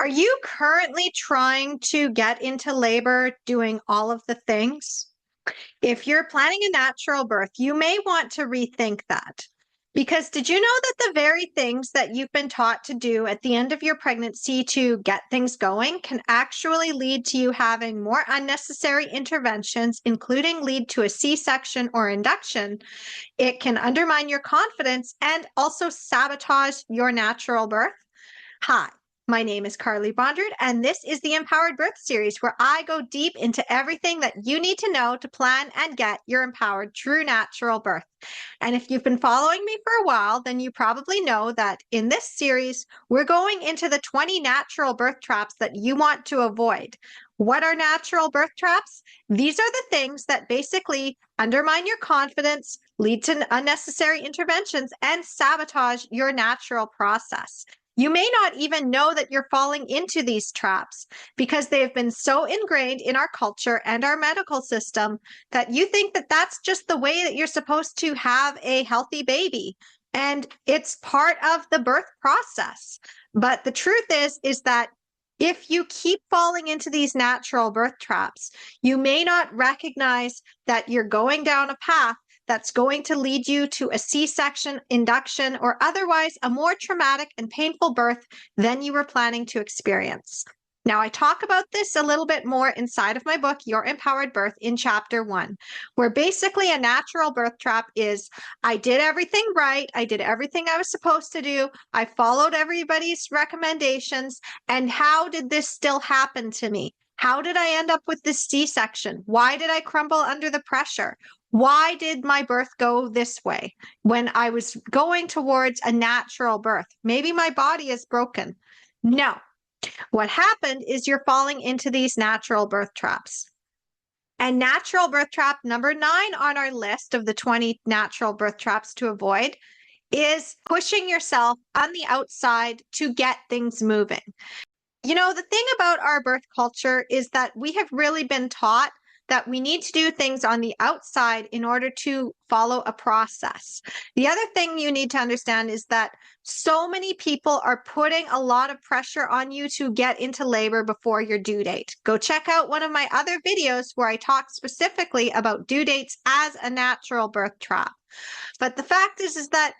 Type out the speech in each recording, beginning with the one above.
Are you currently trying to get into labor doing all of the things? If you're planning a natural birth, you may want to rethink that. Because did you know that the very things that you've been taught to do at the end of your pregnancy to get things going can actually lead to you having more unnecessary interventions, including lead to a C-section or induction? It can undermine your confidence and also sabotage your natural birth. Hi, my name is Carly Bonderud, and this is the Empowered Birth Series, where I go deep into everything that you need to know to plan and get your empowered true natural birth. And if you've been following me for a while, then you probably know that in this series, we're going into the 20 natural birth traps that you want to avoid. What are natural birth traps? These are the things that basically undermine your confidence, lead to unnecessary interventions, and sabotage your natural process. You may not even know that you're falling into these traps because they have been so ingrained in our culture and our medical system that you think that that's just the way that you're supposed to have a healthy baby. And it's part of the birth process. But the truth is that if you keep falling into these natural birth traps, you may not recognize that you're going down a path that's going to lead you to a C-section, induction, or otherwise a more traumatic and painful birth than you were planning to experience. Now, I talk about this a little bit more inside of my book, Your Empowered Birth, in Chapter 1, where basically a natural birth trap is, I did everything right, I did everything I was supposed to do, I followed everybody's recommendations, and how did this still happen to me? How did I end up with this C-section? Why did I crumble under the pressure? Why did my birth go this way when I was going towards a natural birth? Maybe my body is broken. No. What happened is you're falling into these natural birth traps. And natural birth trap number 9 on our list of the 20 natural birth traps to avoid is pushing yourself on the outside to get things moving. You know, the thing about our birth culture is that we have really been taught that we need to do things on the outside in order to follow a process. The other thing you need to understand is that so many people are putting a lot of pressure on you to get into labor before your due date. Go check out one of my other videos where I talk specifically about due dates as a natural birth trap. But the fact is that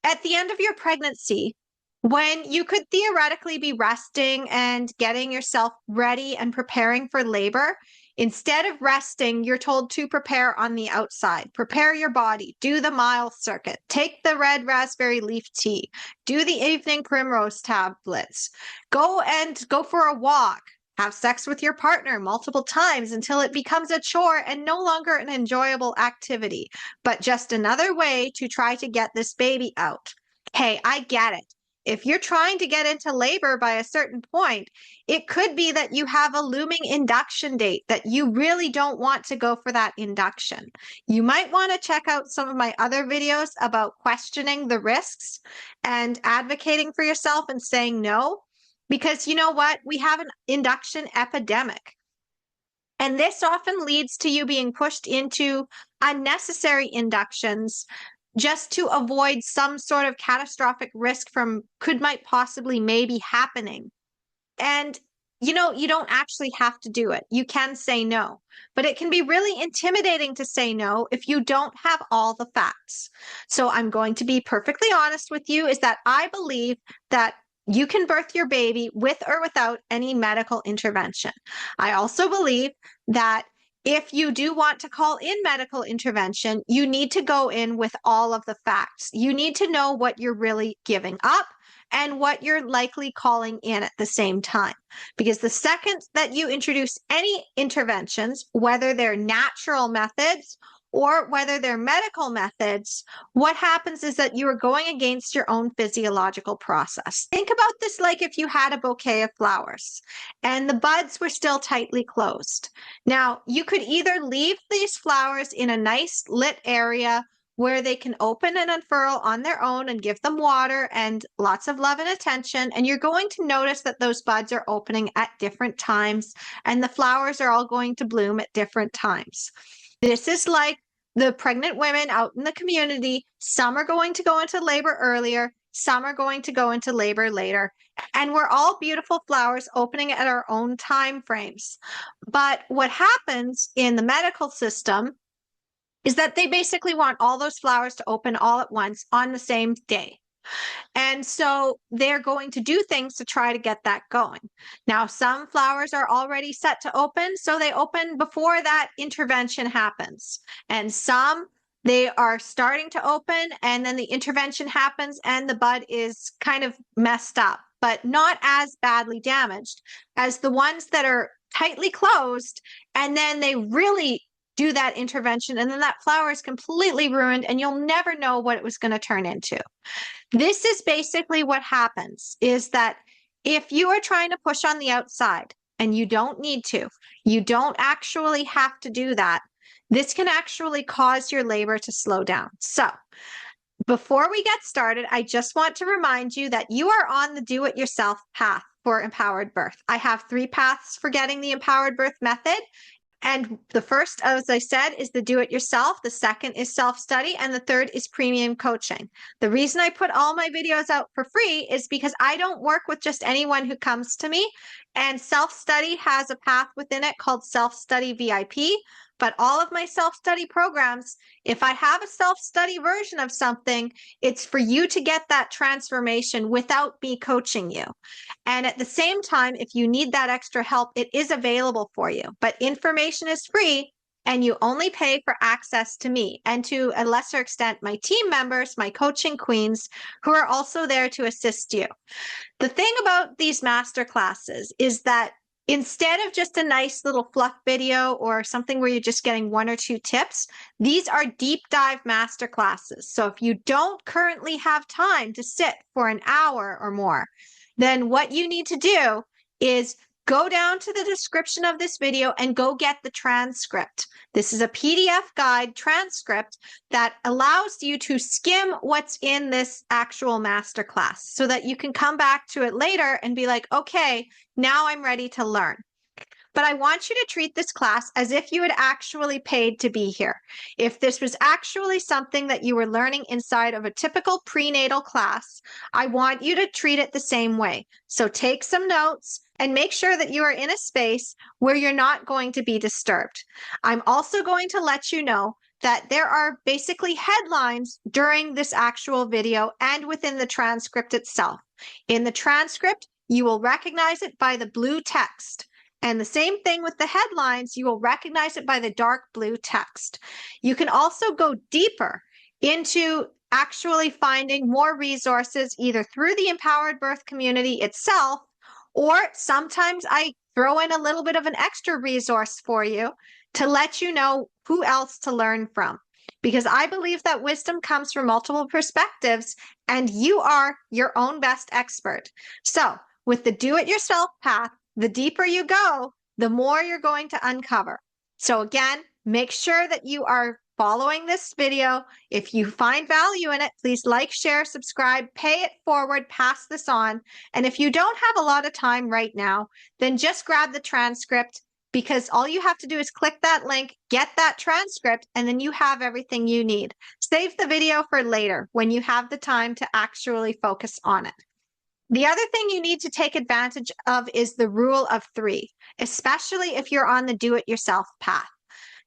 at the end of your pregnancy, when you could theoretically be resting and getting yourself ready and preparing for labor, instead of resting, you're told to prepare on the outside. Prepare your body, do the mile circuit, take the red raspberry leaf tea, do the evening primrose tablets, go for a walk, have sex with your partner multiple times until it becomes a chore and no longer an enjoyable activity, but just another way to try to get this baby out. Hey, I get it. If you're trying to get into labor by a certain point, it could be that you have a looming induction date that you really don't want to go for that induction. You might want to check out some of my other videos about questioning the risks and advocating for yourself and saying no, because you know what? We have an induction epidemic. And this often leads to you being pushed into unnecessary inductions just to avoid some sort of catastrophic risk from might possibly maybe happening. And you know, you don't actually have to do it. You can say no, but it can be really intimidating to say no if you don't have all the facts. So I'm going to be perfectly honest with you is that I believe that you can birth your baby with or without any medical intervention. I also believe that if you do want to call in medical intervention, you need to go in with all of the facts. You need to know what you're really giving up and what you're likely calling in at the same time. Because the second that you introduce any interventions, whether they're natural methods or whether they're medical methods, what happens is that you are going against your own physiological process. Think about this like if you had a bouquet of flowers and the buds were still tightly closed. Now, you could either leave these flowers in a nice lit area where they can open and unfurl on their own and give them water and lots of love and attention. And you're going to notice that those buds are opening at different times and the flowers are all going to bloom at different times. This is like the pregnant women out in the community. Some are going to go into labor earlier. Some are going to go into labor later. And we're all beautiful flowers opening at our own time frames. But what happens in the medical system is that they basically want all those flowers to open all at once on the same day. And so they're going to do things to try to get that going. Now, some flowers are already set to open, so they open before that intervention happens. And some, they are starting to open, and then the intervention happens, and the bud is kind of messed up, but not as badly damaged as the ones that are tightly closed, and then they really do that intervention, and then that flower is completely ruined, and you'll never know what it was going to turn into. This is basically what happens, is that if you are trying to push on the outside and you don't need to, you don't actually have to do that. This can actually cause your labor to slow down. So before we get started, I just want to remind you that you are on the do-it-yourself path for empowered birth. I have 3 paths for getting the empowered birth method. And the first, as I said, is the do-it-yourself. The second is self-study. And the third is premium coaching. The reason I put all my videos out for free is because I don't work with just anyone who comes to me. And self-study has a path within it called Self-Study VIP. But all of my self-study programs, if I have a self-study version of something, it's for you to get that transformation without me coaching you. And at the same time, if you need that extra help, it is available for you. But information is free, and you only pay for access to me and to a lesser extent, my team members, my coaching queens, who are also there to assist you. The thing about these master classes is that instead of just a nice little fluff video or something where you're just getting 1 or 2 tips, these are deep dive master classes. So if you don't currently have time to sit for an hour or more, then what you need to do is go down to the description of this video and go get the transcript. This is a PDF guide transcript that allows you to skim what's in this actual masterclass so that you can come back to it later and be like, okay, now I'm ready to learn. But I want you to treat this class as if you had actually paid to be here. If this was actually something that you were learning inside of a typical prenatal class, I want you to treat it the same way. So take some notes and make sure that you are in a space where you're not going to be disturbed. I'm also going to let you know that there are basically headlines during this actual video and within the transcript itself. In the transcript, you will recognize it by the blue text. And the same thing with the headlines, you will recognize it by the dark blue text. You can also go deeper into actually finding more resources either through the empowered birth community itself, or sometimes I throw in a little bit of an extra resource for you to let you know who else to learn from. Because I believe that wisdom comes from multiple perspectives, and you are your own best expert. So with the do-it-yourself path, the deeper you go, the more you're going to uncover. So again, make sure that you are following this video. If you find value in it, please like, share, subscribe, pay it forward, pass this on. And if you don't have a lot of time right now, then just grab the transcript, because all you have to do is click that link, get that transcript, and then you have everything you need. Save the video for later when you have the time to actually focus on it. The other thing you need to take advantage of is the rule of 3, especially if you're on the do-it-yourself path.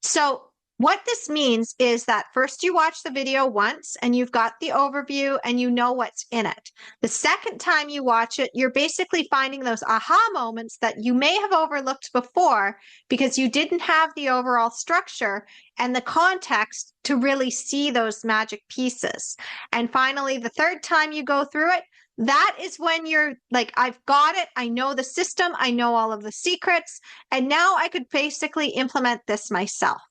So what this means is that first you watch the video once and you've got the overview and you know what's in it. The second time you watch it, you're basically finding those aha moments that you may have overlooked before because you didn't have the overall structure and the context to really see those magic pieces. And finally, the third time you go through it, that is when you're like, I've got it. I know the system. I know all of the secrets. And now I could basically implement this myself.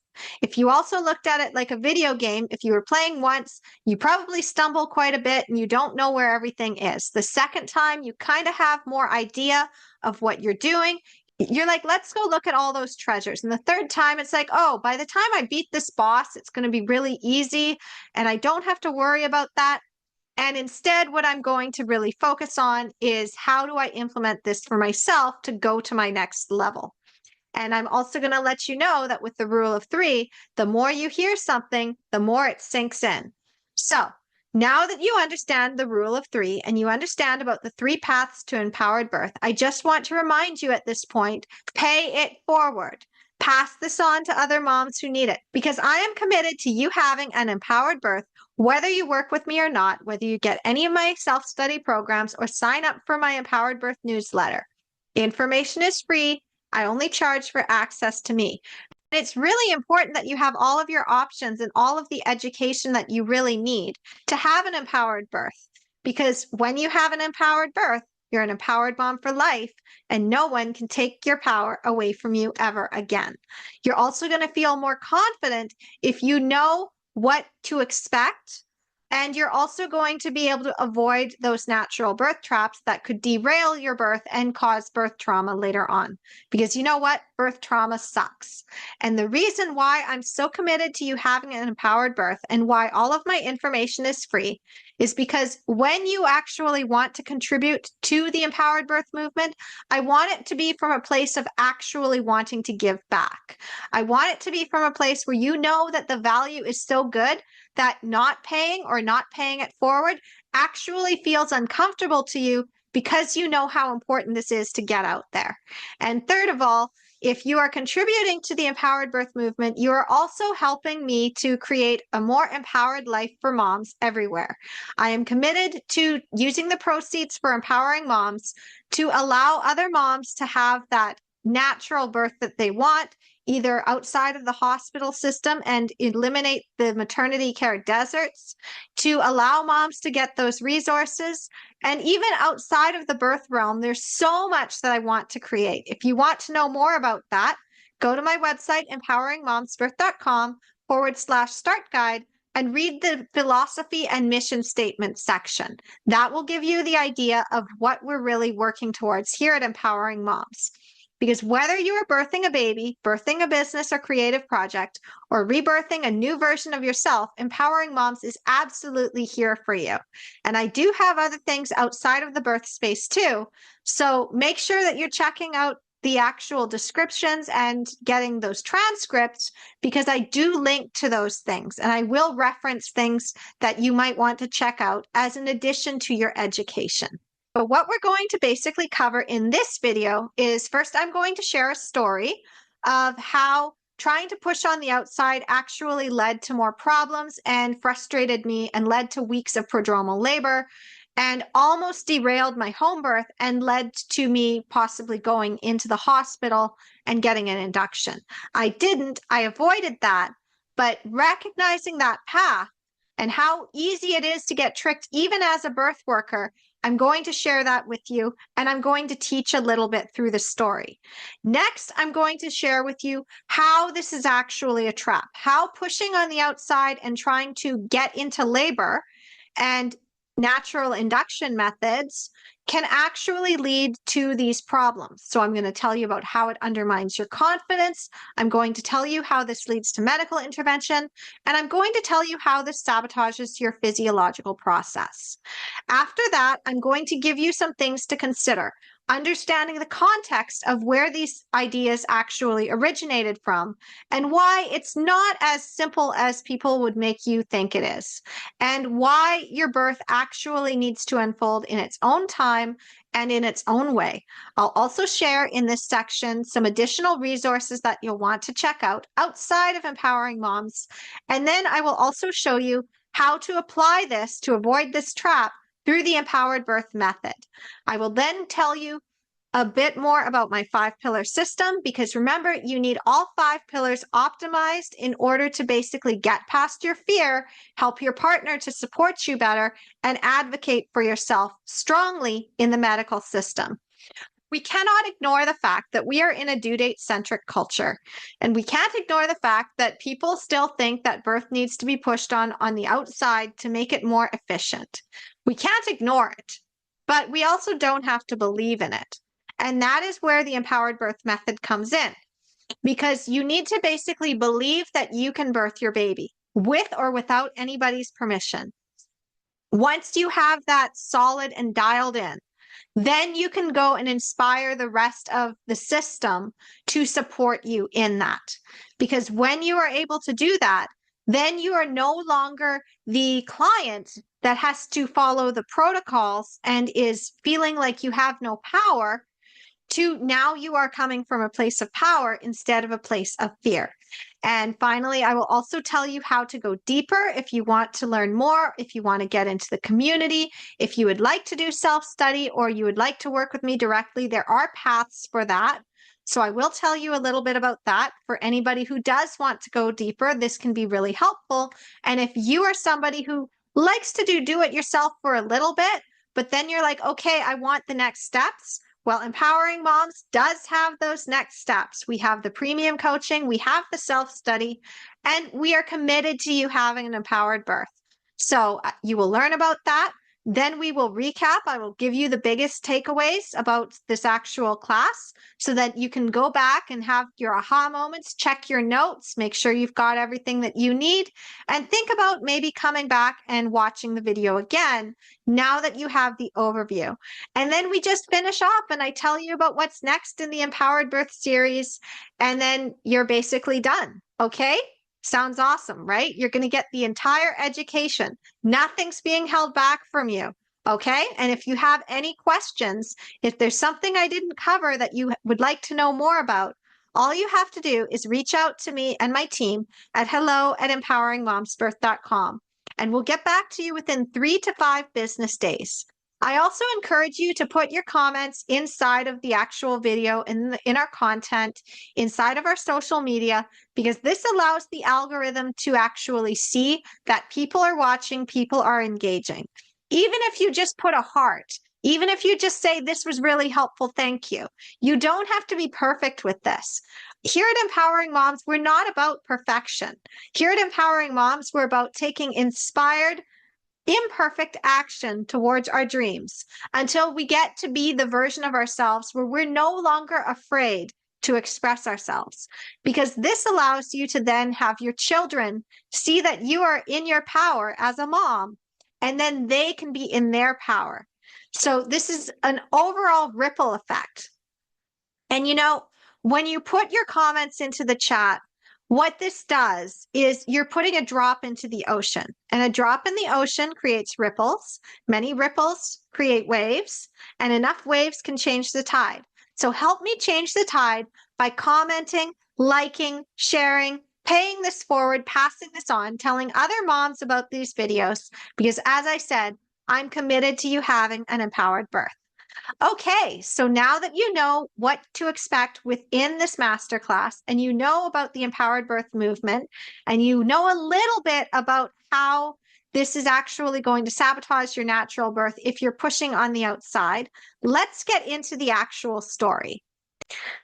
If you also looked at it like a video game, if you were playing once, you probably stumble quite a bit and you don't know where everything is. The second time, you kind of have more idea of what you're doing. You're like, let's go look at all those treasures. And the third time, it's like, oh, by the time I beat this boss, it's going to be really easy and I don't have to worry about that. And instead, what I'm going to really focus on is how do I implement this for myself to go to my next level? And I'm also going to let you know that with the rule of 3, the more you hear something, the more it sinks in. So Now that you understand the rule of three and you understand about the three paths to empowered birth, I just want to remind you at this point, pay it forward. Pass this on to other moms who need it, because I am committed to you having an empowered birth, whether you work with me or not, whether you get any of my self-study programs or sign up for my Empowered Birth newsletter. Information is free. I only charge for access to me. It's really important that you have all of your options and all of the education that you really need to have an empowered birth. Because when you have an empowered birth, you're an empowered mom for life, and no one can take your power away from you ever again. You're also going to feel more confident if you know what to expect. And you're also going to be able to avoid those natural birth traps that could derail your birth and cause birth trauma later on. Because you know what? Birth trauma sucks. And the reason why I'm so committed to you having an empowered birth and why all of my information is free is because when you actually want to contribute to the empowered birth movement, I want it to be from a place of actually wanting to give back. I want it to be from a place where you know that the value is so good that not paying or not paying it forward actually feels uncomfortable to you because you know how important this is to get out there. And third of all, if you are contributing to the empowered birth movement, you are also helping me to create a more empowered life for moms everywhere. I am committed to using the proceeds for empowering moms to allow other moms to have that natural birth that they want, either outside of the hospital system and eliminate the maternity care deserts, to allow moms to get those resources. And even outside of the birth realm, there's so much that I want to create. If you want to know more about that, go to my website, empoweringmomsbirth.com/start guide, and read the philosophy and mission statement section. That will give you the idea of what we're really working towards here at Empowering Moms. Because whether you are birthing a baby, birthing a business or creative project, or rebirthing a new version of yourself, Empowering Moms is absolutely here for you. And I do have other things outside of the birth space too. So make sure that you're checking out the actual descriptions and getting those transcripts, because I do link to those things and I will reference things that you might want to check out as an addition to your education. So what we're going to basically cover in this video is, first, I'm going to share a story of how trying to push on the outside actually led to more problems and frustrated me and led to weeks of prodromal labor and almost derailed my home birth and led to me possibly going into the hospital and getting an induction. I avoided that, but recognizing that path and how easy it is to get tricked even as a birth worker, I'm going to share that with you, and I'm going to teach a little bit through the story. Next, I'm going to share with you how this is actually a trap, how pushing on the outside and trying to get into labor and natural induction methods can actually lead to these problems. So I'm going to tell you about how it undermines your confidence. I'm going to tell you how this leads to medical intervention, and I'm going to tell you how this sabotages your physiological process. After that, I'm going to give you some things to consider, understanding the context of where these ideas actually originated from and why it's not as simple as people would make you think it is, and why your birth actually needs to unfold in its own time and in its own way. I'll also share in this section some additional resources that you'll want to check out outside of Empowering Moms. And then I will also show you how to apply this to avoid this trap through the empowered birth method. I will then tell you a bit more about my 5-pillar system, because remember, you need all 5 pillars optimized in order to basically get past your fear, help your partner to support you better, and advocate for yourself strongly in the medical system. We cannot ignore the fact that we are in a due date centric culture, and we can't ignore the fact that people still think that birth needs to be pushed on the outside to make it more efficient. We can't ignore it, but we also don't have to believe in it. And that is where the empowered birth method comes in, because you need to basically believe that you can birth your baby with or without anybody's permission. Once you have that solid and dialed in, then you can go and inspire the rest of the system to support you in that. Because when you are able to do that, then you are no longer the client that has to follow the protocols and is feeling like you have no power, to now you are coming from a place of power instead of a place of fear. And finally, I will also tell you how to go deeper if you want to learn more, if you want to get into the community, if you would like to do self-study, or you would like to work with me directly. There are paths for that. So I will tell you a little bit about that. For anybody who does want to go deeper, this can be really helpful. And if you are somebody who likes to do it yourself for a little bit, but then you're like, okay, I want the next steps. Well, Empowering Moms does have those next steps. We have the premium coaching, we have the self-study, and we are committed to you having an empowered birth. So you will learn about that. Then we will recap. I will give you the biggest takeaways about this actual class so that you can go back and have your aha moments, check your notes, make sure you've got everything that you need, and think about maybe coming back and watching the video again now that you have the overview. And then we just finish off and I tell you about what's next in the Empowered Birth series, and then you're basically done. Okay? Sounds awesome, right? You're going to get the entire education. Nothing's being held back from you. Okay. And if you have any questions, if there's something I didn't cover that you would like to know more about, all you have to do is reach out to me and my team at hello@empoweringmomsbirth.com, and we'll get back to you within 3 to 5 business days. I also encourage you to put your comments inside of the actual video in our content, inside of our social media, because this allows the algorithm to actually see that people are watching, people are engaging. Even if you just put a heart, even if you just say, this was really helpful, thank you. You don't have to be perfect with this. Here at Empowering Moms, we're not about perfection. Here at Empowering Moms, we're about taking inspired, imperfect action towards our dreams until we get to be the version of ourselves where we're no longer afraid to express ourselves, because this allows you to then have your children see that you are in your power as a mom, and then they can be in their power. So this is an overall ripple effect. And you know, when you put your comments into the chat, what this does is you're putting a drop into the ocean, and a drop in the ocean creates ripples. Many ripples create waves, and enough waves can change the tide. So help me change the tide by commenting, liking, sharing, paying this forward, passing this on, telling other moms about these videos, because as I said, I'm committed to you having an empowered birth. Okay, so now that you know what to expect within this masterclass, and you know about the empowered birth movement, and you know a little bit about how this is actually going to sabotage your natural birth if you're pushing on the outside, let's get into the actual story.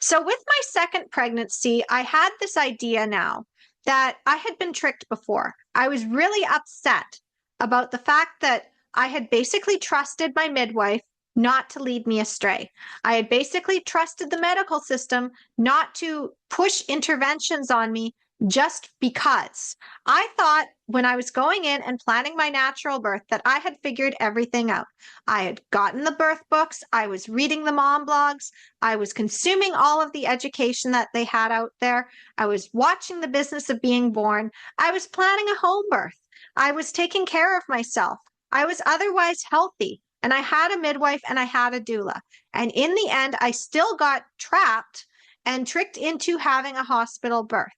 So with my second pregnancy, I had this idea now that I had been tricked before. I was really upset about the fact that I had basically trusted my midwife not to lead me astray. I had basically trusted the medical system not to push interventions on me just because. I thought when I was going in and planning my natural birth that I had figured everything out. I had gotten the birth books, I was reading the mom blogs, I was consuming all of the education that they had out there, I was watching The Business of Being Born, I was planning a home birth, I was taking care of myself, I was otherwise healthy. And I had a midwife and I had a doula. And in the end, I still got trapped and tricked into having a hospital birth.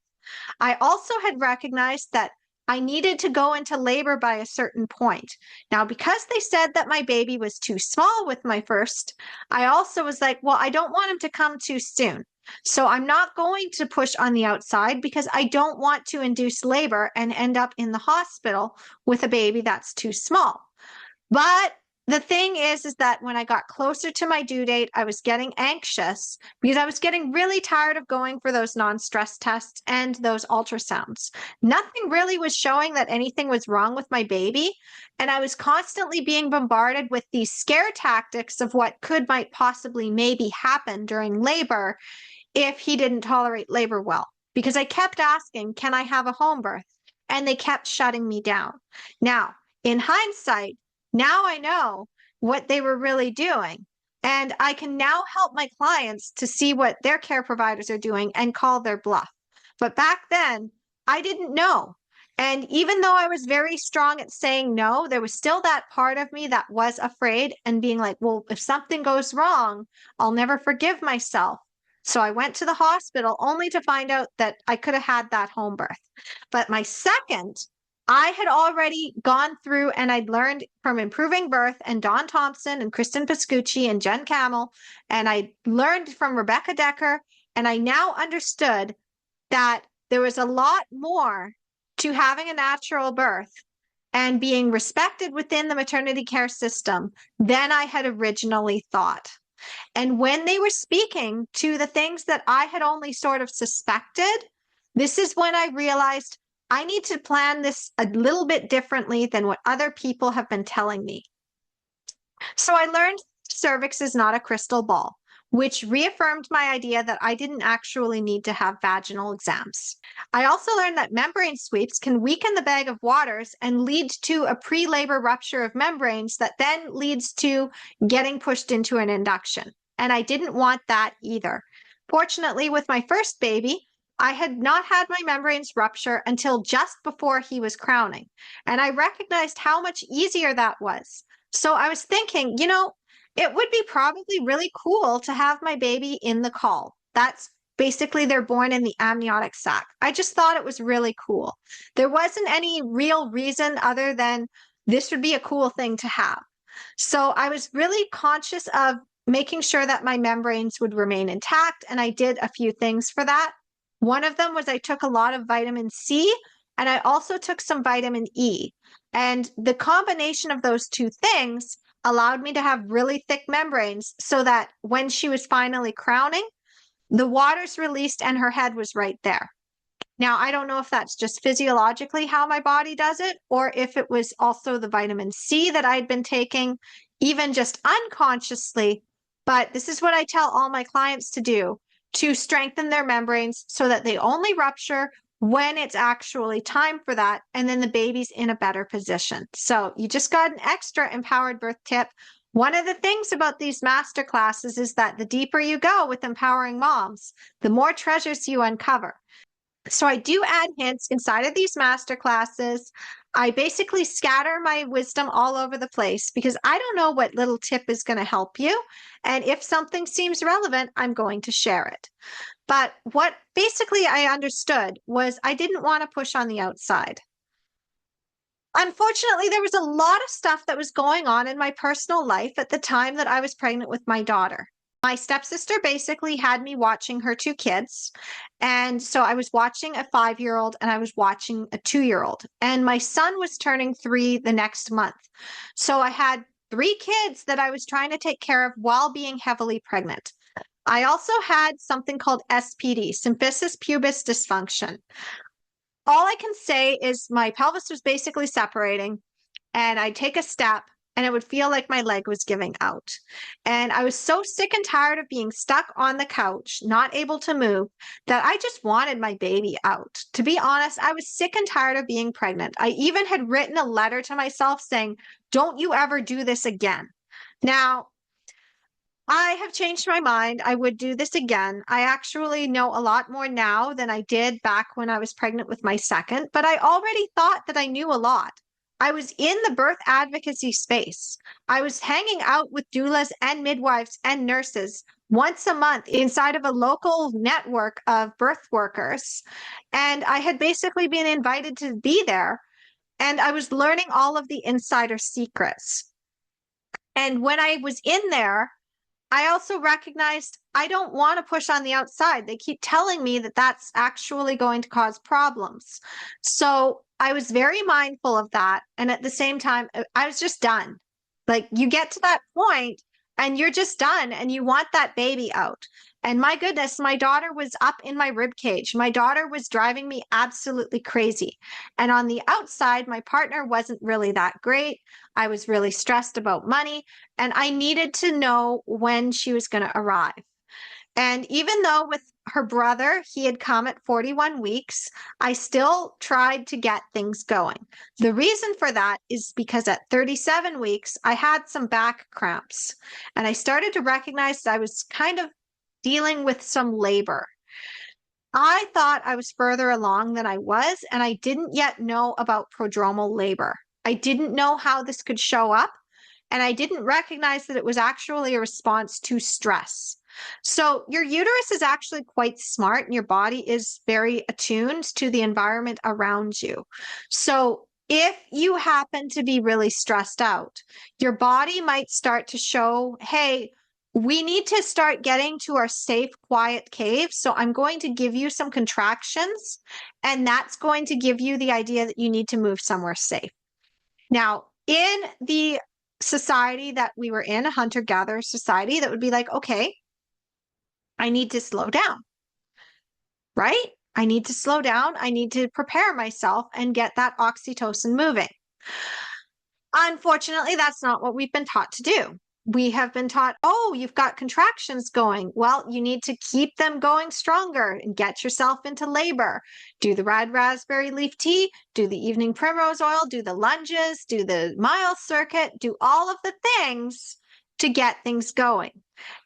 I also had recognized that I needed to go into labor by a certain point. Now, because they said that my baby was too small with my first, I also was like, well, I don't want him to come too soon. So I'm not going to push on the outside because I don't want to induce labor and end up in the hospital with a baby that's too small. But the thing is that when I got closer to my due date, I was getting anxious because I was getting really tired of going for those non-stress tests and those ultrasounds. Nothing really was showing that anything was wrong with my baby. And I was constantly being bombarded with these scare tactics of what might possibly maybe happen during labor if he didn't tolerate labor well. Because I kept asking, can I have a home birth? And they kept shutting me down. Now, in hindsight, now I know what they were really doing, and I can now help my clients to see what their care providers are doing and call their bluff. But back then, I didn't know. And even though I was very strong at saying no, there was still that part of me that was afraid and being like, well, if something goes wrong, I'll never forgive myself. So I went to the hospital only to find out that I could have had that home birth. But my second, I had already gone through and I'd learned from Improving Birth and Dawn Thompson and Kristen Pascucci and Jen Camel. And I learned from Rebecca Decker. And I now understood that there was a lot more to having a natural birth and being respected within the maternity care system than I had originally thought. And when they were speaking to the things that I had only sort of suspected, this is when I realized I need to plan this a little bit differently than what other people have been telling me. So I learned cervix is not a crystal ball, which reaffirmed my idea that I didn't actually need to have vaginal exams. I also learned that membrane sweeps can weaken the bag of waters and lead to a pre-labor rupture of membranes that then leads to getting pushed into an induction. And I didn't want that either. Fortunately, with my first baby, I had not had my membranes rupture until just before he was crowning. And I recognized how much easier that was. So I was thinking, it would be probably really cool to have my baby in the caul. That's basically they're born in the amniotic sac. I just thought it was really cool. There wasn't any real reason other than this would be a cool thing to have. So I was really conscious of making sure that my membranes would remain intact, and I did a few things for that. One of them was I took a lot of vitamin C, and I also took some vitamin E. And the combination of those two things allowed me to have really thick membranes so that when she was finally crowning, the waters released and her head was right there. Now, I don't know if that's just physiologically how my body does it, or if it was also the vitamin C that I'd been taking, even just unconsciously. But this is what I tell all my clients to do, to strengthen their membranes so that they only rupture when it's actually time for that, and then the baby's in a better position. So you just got an extra empowered birth tip. One of the things about these master classes is that the deeper you go with empowering moms, the more treasures you uncover. So I do add hints inside of these master classes. I basically scatter my wisdom all over the place because I don't know what little tip is going to help you. And if something seems relevant, I'm going to share it. But what basically I understood was I didn't want to push on the outside. Unfortunately, there was a lot of stuff that was going on in my personal life at the time that I was pregnant with my daughter. My stepsister basically had me watching her two kids. And so I was watching a 5-year-old and I was watching a 2-year-old. And my son was turning 3 the next month. So I had 3 kids that I was trying to take care of while being heavily pregnant. I also had something called SPD, symphysis pubis dysfunction. All I can say is my pelvis was basically separating, and I'd take a step and it would feel like my leg was giving out. And I was so sick and tired of being stuck on the couch, not able to move, that I just wanted my baby out. To be honest, I was sick and tired of being pregnant. I even had written a letter to myself saying, don't you ever do this again. Now, I have changed my mind. I would do this again. I actually know a lot more now than I did back when I was pregnant with my second, but I already thought that I knew a lot. I was in the birth advocacy space. I was hanging out with doulas and midwives and nurses once a month inside of a local network of birth workers. And I had basically been invited to be there. And I was learning all of the insider secrets. And when I was in there, I also recognized I don't want to push on the outside. They keep telling me that that's actually going to cause problems. So I was very mindful of that. And at the same time, I was just done. Like you get to that point and you're just done and you want that baby out. And my goodness, my daughter was up in my rib cage. My daughter was driving me absolutely crazy. And on the outside, my partner wasn't really that great. I was really stressed about money, and I needed to know when she was going to arrive. And even though with her brother, he had come at 41 weeks, I still tried to get things going. The reason for that is because at 37 weeks, I had some back cramps, and I started to recognize that I was kind of dealing with some labor. I thought I was further along than I was, and I didn't yet know about prodromal labor. I didn't know how this could show up, and I didn't recognize that it was actually a response to stress. So, your uterus is actually quite smart, and your body is very attuned to the environment around you. So, if you happen to be really stressed out, your body might start to show, hey, we need to start getting to our safe, quiet cave. So I'm going to give you some contractions, and that's going to give you the idea that you need to move somewhere safe. Now, in the society that we were in, a hunter-gatherer society, that would be like, okay, I need to slow down, right? I need to slow down. I need to prepare myself and get that oxytocin moving. Unfortunately, that's not what we've been taught to do. We have been taught, oh, you've got contractions going. Well, you need to keep them going stronger and get yourself into labor. Do the red raspberry leaf tea, do the evening primrose oil, do the lunges, do the mile circuit, do all of the things to get things going.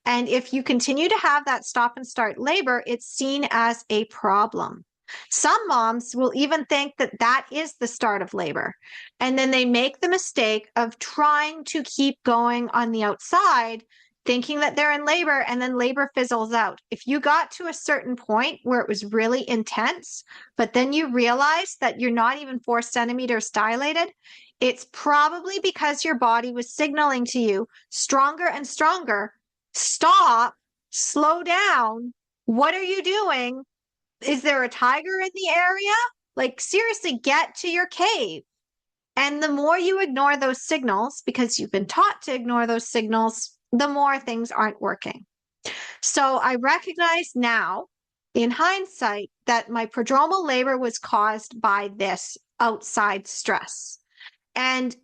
And if you continue to have that stop and start labor, it's seen as a problem. Some moms will even think that that is the start of labor. And then they make the mistake of trying to keep going on the outside, thinking that they're in labor, and then labor fizzles out. If you got to a certain point where it was really intense, but then you realize that you're not even 4 centimeters dilated, it's probably because your body was signaling to you stronger and stronger. Stop, slow down. What are you doing? Is there a tiger in the area? Like, seriously, get to your cave. And the more you ignore those signals, because you've been taught to ignore those signals, the more things aren't working. So I recognize now, in hindsight, that my prodromal labor was caused by this outside stress. And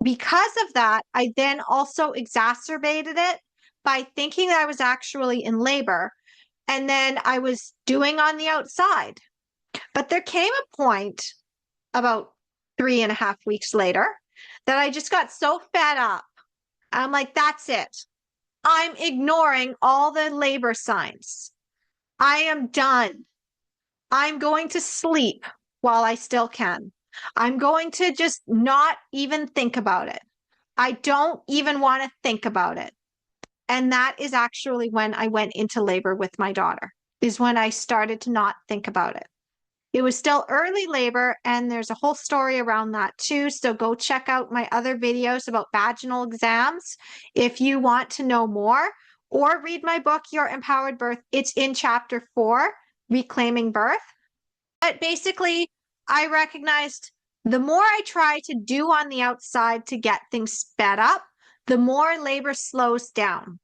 because of that, I then also exacerbated it by thinking that I was actually in labor. And then I was doing on the outside. But there came a point about 3.5 weeks later that I just got so fed up. I'm like, that's it. I'm ignoring all the labor signs. I am done. I'm going to sleep while I still can. I'm going to just not even think about it. I don't even want to think about it. And that is actually when I went into labor with my daughter, is when I started to not think about it. It was still early labor, and there's a whole story around that too. So go check out my other videos about vaginal exams if you want to know more, or read my book, Your Empowered Birth. It's in chapter 4, Reclaiming Birth. But basically, I recognized the more I try to do on the outside to get things sped up, the more labor slows down.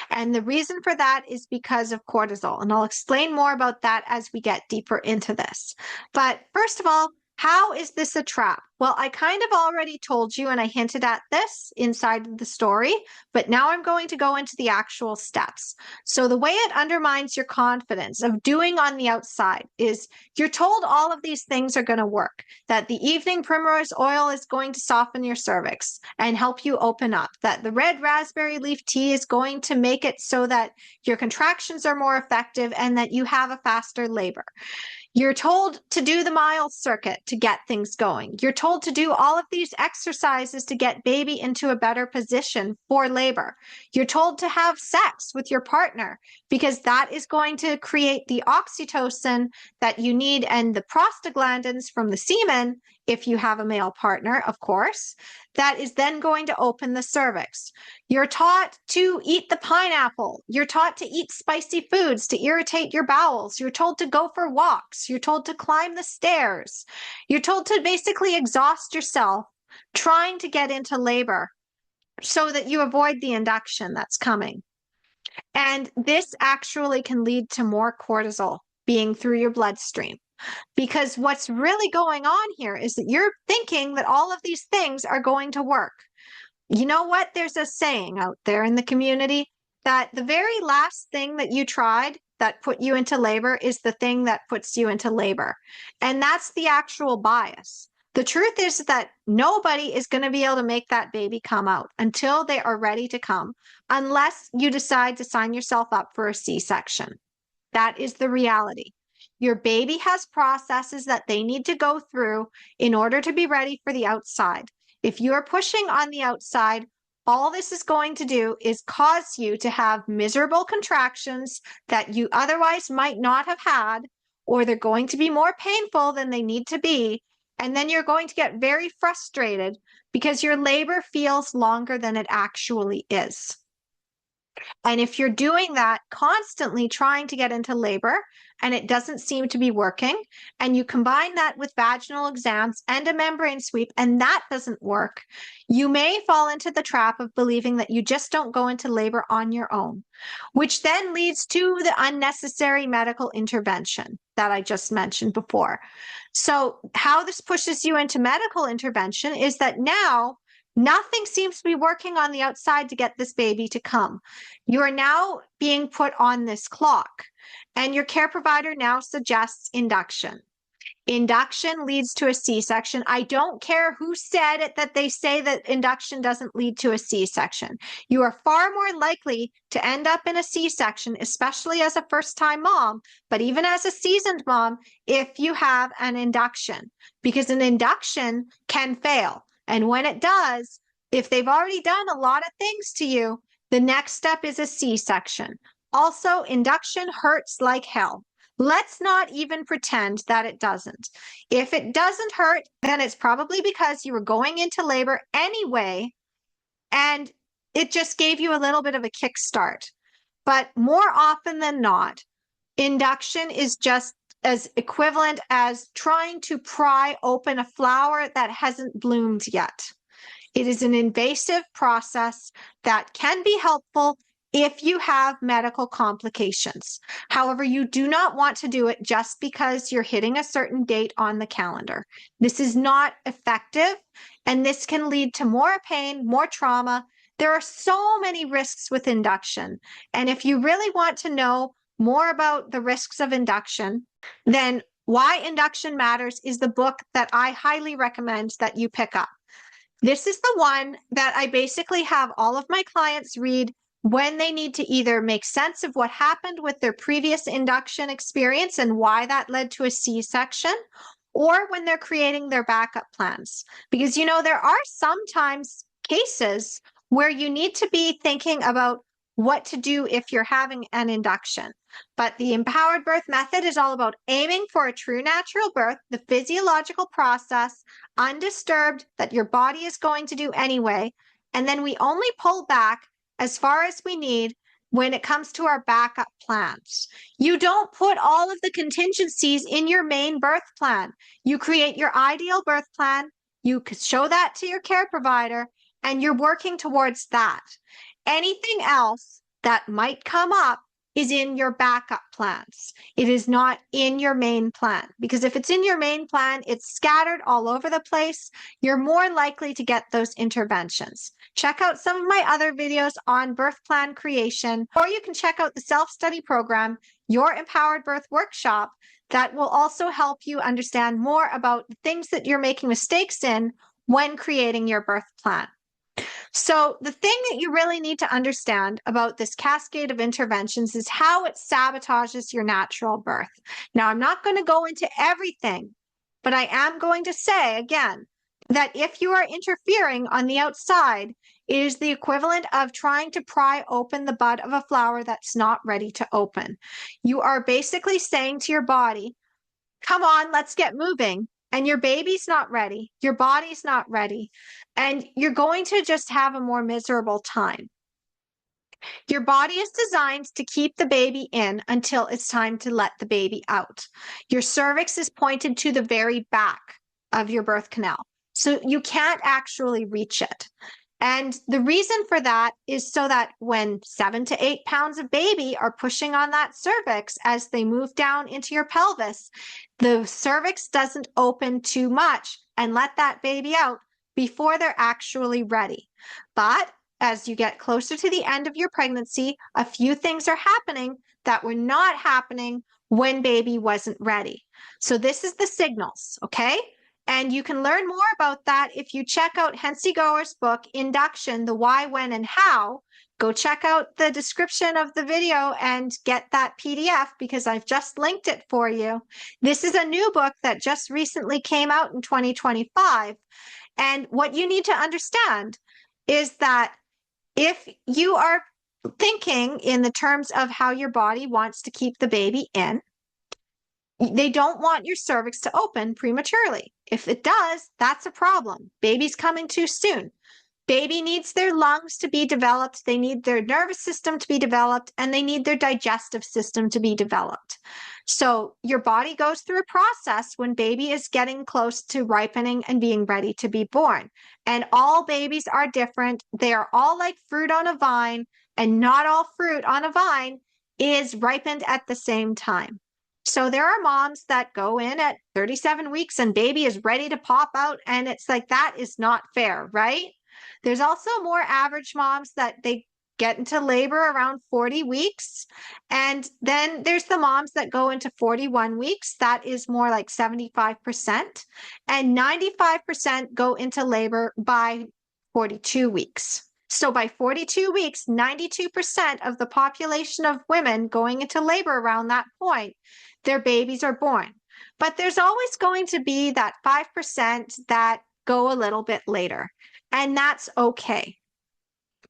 And the reason for that is because of cortisol. And I'll explain more about that as we get deeper into this. But first of all, how is this a trap? Well, I kind of already told you, and I hinted at this inside the story, but now I'm going to go into the actual steps. So the way it undermines your confidence of doing on the outside is you're told all of these things are going to work, that the evening primrose oil is going to soften your cervix and help you open up, that the red raspberry leaf tea is going to make it so that your contractions are more effective and that you have a faster labor. You're told to do the mile circuit to get things going. You're told to do all of these exercises to get baby into a better position for labor. You're told to have sex with your partner because that is going to create the oxytocin that you need and the prostaglandins from the semen, if you have a male partner, of course, that is then going to open the cervix. You're taught to eat the pineapple. You're taught to eat spicy foods to irritate your bowels. You're told to go for walks. You're told to climb the stairs. You're told to basically exhaust yourself trying to get into labor so that you avoid the induction that's coming. And this actually can lead to more cortisol being through your bloodstream. Because what's really going on here is that you're thinking that all of these things are going to work. You know what? There's a saying out there in the community that the very last thing that you tried that put you into labor is the thing that puts you into labor. And that's the actual bias. The truth is that nobody is going to be able to make that baby come out until they are ready to come, unless you decide to sign yourself up for a C-section. That is the reality. Your baby has processes that they need to go through in order to be ready for the outside. If you're pushing on the outside, all this is going to do is cause you to have miserable contractions that you otherwise might not have had, or they're going to be more painful than they need to be. And then you're going to get very frustrated because your labor feels longer than it actually is. And if you're doing that constantly trying to get into labor and it doesn't seem to be working, and you combine that with vaginal exams and a membrane sweep, and that doesn't work, you may fall into the trap of believing that you just don't go into labor on your own, which then leads to the unnecessary medical intervention that I just mentioned before. So how this pushes you into medical intervention is that now nothing seems to be working on the outside to get this baby to come. You are now being put on this clock, and your care provider now suggests induction. Induction leads to a C-section. I don't care who said it that they say that induction doesn't lead to a C-section. You are far more likely to end up in a C-section, especially as a first-time mom, but even as a seasoned mom, if you have an induction, because an induction can fail. And when it does, if they've already done a lot of things to you, the next step is a C-section. Also, induction hurts like hell. Let's not even pretend that it doesn't. If it doesn't hurt, then it's probably because you were going into labor anyway, and it just gave you a little bit of a kickstart. But more often than not, induction is just as equivalent as trying to pry open a flower that hasn't bloomed yet. It is an invasive process that can be helpful if you have medical complications. However, you do not want to do it just because you're hitting a certain date on the calendar. This is not effective, and this can lead to more pain, more trauma. There are so many risks with induction. And if you really want to know more about the risks of induction, then Why Induction Matters is the book that I highly recommend that you pick up. This is the one that I basically have all of my clients read when they need to either make sense of what happened with their previous induction experience and why that led to a C-section, or when they're creating their backup plans. Because, you know, there are sometimes cases where you need to be thinking about what to do if you're having an induction. But the empowered birth method is all about aiming for a true natural birth, the physiological process, undisturbed, that your body is going to do anyway. And then we only pull back as far as we need when it comes to our backup plans. You don't put all of the contingencies in your main birth plan. You create your ideal birth plan, you could show that to your care provider, and you're working towards that. Anything else that might come up is in your backup plans. It is not in your main plan, because if it's in your main plan, it's scattered all over the place. You're more likely to get those interventions. Check out some of my other videos on birth plan creation, or you can check out the self-study program, Your Empowered Birth Workshop, that will also help you understand more about the things that you're making mistakes in when creating your birth plan. So the thing that you really need to understand about this cascade of interventions is how it sabotages your natural birth. Now, I'm not going to go into everything, but I am going to say again that if you are interfering on the outside, it is the equivalent of trying to pry open the bud of a flower that's not ready to open. You are basically saying to your body, come on, let's get moving. And your baby's not ready, your body's not ready, and you're going to just have a more miserable time. Your body is designed to keep the baby in until it's time to let the baby out. Your cervix is pointed to the very back of your birth canal, so you can't actually reach it. And the reason for that is so that when 7 to 8 pounds of baby are pushing on that cervix as they move down into your pelvis, the cervix doesn't open too much and let that baby out before they're actually ready. But as you get closer to the end of your pregnancy, a few things are happening that were not happening when baby wasn't ready. So this is the signals, okay? And you can learn more about that if you check out Hensi Goer's book, Induction, The Why, When, and How, go check out the description of the video and get that PDF because I've just linked it for you. This is a new book that just recently came out in 2025. And what you need to understand is that if you are thinking in the terms of how your body wants to keep the baby in, they don't want your cervix to open prematurely. If it does, that's a problem. Baby's coming too soon. Baby needs their lungs to be developed, they need their nervous system to be developed, and they need their digestive system to be developed. So your body goes through a process when baby is getting close to ripening and being ready to be born. And all babies are different. They are all like fruit on a vine, and not all fruit on a vine is ripened at the same time. So there are moms that go in at 37 weeks and baby is ready to pop out, and it's like, that is not fair, right? There's also more average moms that they get into labor around 40 weeks. And then there's the moms that go into 41 weeks. That is more like 75%. And 95% go into labor by 42 weeks. So by 42 weeks, 92% of the population of women going into labor around that point, their babies are born. But there's always going to be that 5% that go a little bit later. And that's okay.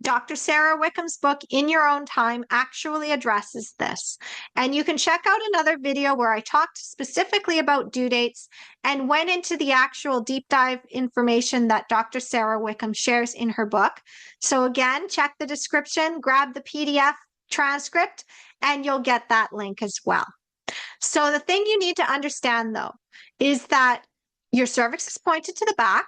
Dr. Sarah Wickham's book, In Your Own Time, actually addresses this. And you can check out another video where I talked specifically about due dates and went into the actual deep dive information that Dr. Sarah Wickham shares in her book. So again, check the description, grab the PDF transcript, and you'll get that link as well. So the thing you need to understand, though, is that your cervix is pointed to the back,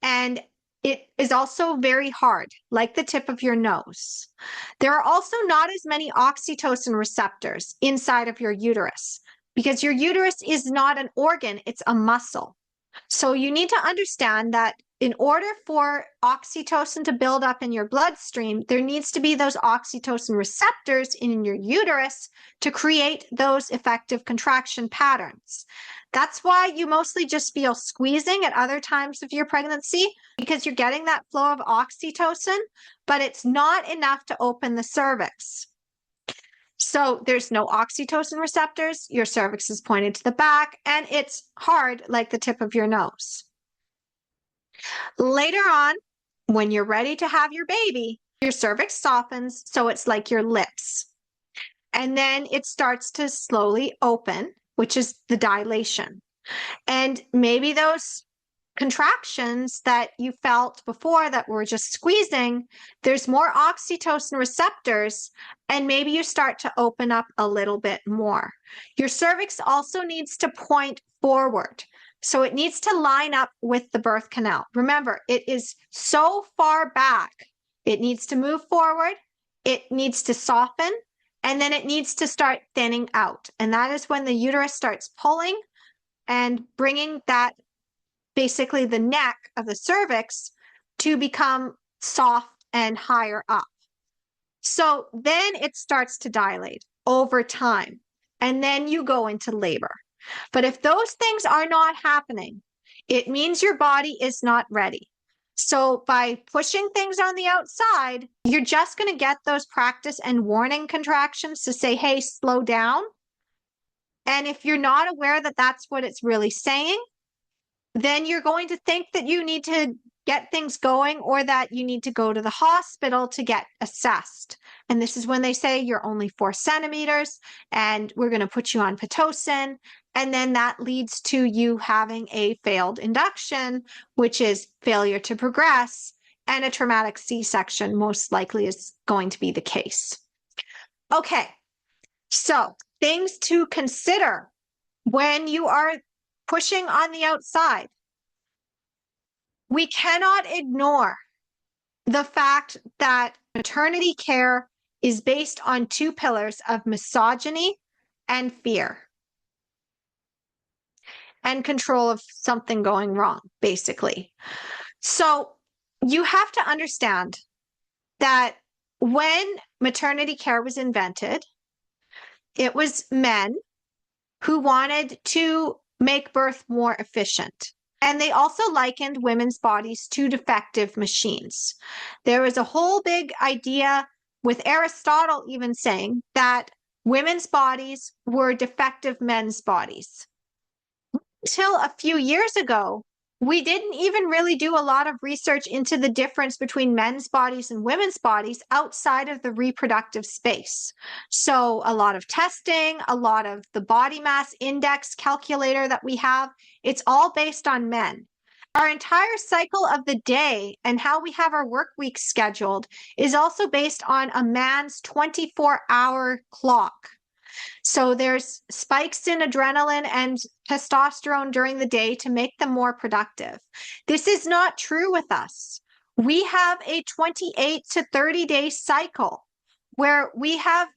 and it is also very hard, like the tip of your nose. There are also not as many oxytocin receptors inside of your uterus because your uterus is not an organ, it's a muscle. So you need to understand that in order for oxytocin to build up in your bloodstream, there needs to be those oxytocin receptors in your uterus to create those effective contraction patterns. That's why you mostly just feel squeezing at other times of your pregnancy, because you're getting that flow of oxytocin, but it's not enough to open the cervix. So there's no oxytocin receptors, your cervix is pointed to the back, and it's hard like the tip of your nose. Later on, when you're ready to have your baby, your cervix softens, so it's like your lips. And then it starts to slowly open, which is the dilation. And maybe those contractions that you felt before that were just squeezing, there's more oxytocin receptors, and maybe you start to open up a little bit more. Your cervix also needs to point forward. So it needs to line up with the birth canal. Remember, it is so far back. It needs to move forward. It needs to soften. And then it needs to start thinning out. And that is when the uterus starts pulling and bringing that, basically the neck of the cervix, to become soft and higher up. So then it starts to dilate over time. And then you go into labor. But if those things are not happening, it means your body is not ready. So by pushing things on the outside, you're just going to get those practice and warning contractions to say, hey, slow down. And if you're not aware that that's what it's really saying, then you're going to think that you need to get things going or that you need to go to the hospital to get assessed. And this is when they say you're only 4 centimeters and we're going to put you on Pitocin. And then that leads to you having a failed induction, which is failure to progress, and a traumatic C-section most likely is going to be the case. Okay, so things to consider when you are pushing on the outside. We cannot ignore the fact that maternity care is based on 2 pillars of misogyny and fear, and control of something going wrong, basically. So you have to understand that when maternity care was invented, it was men who wanted to make birth more efficient. And they also likened women's bodies to defective machines. There was a whole big idea with Aristotle even saying that women's bodies were defective men's bodies. Until a few years ago, we didn't even really do a lot of research into the difference between men's bodies and women's bodies outside of the reproductive space. So a lot of testing, a lot of the body mass index calculator that we have, it's all based on men. Our entire cycle of the day and how we have our work week scheduled is also based on a man's 24-hour clock. So there's spikes in adrenaline and testosterone during the day to make them more productive. This is not true with us. We have a 28 to 30 day cycle where we have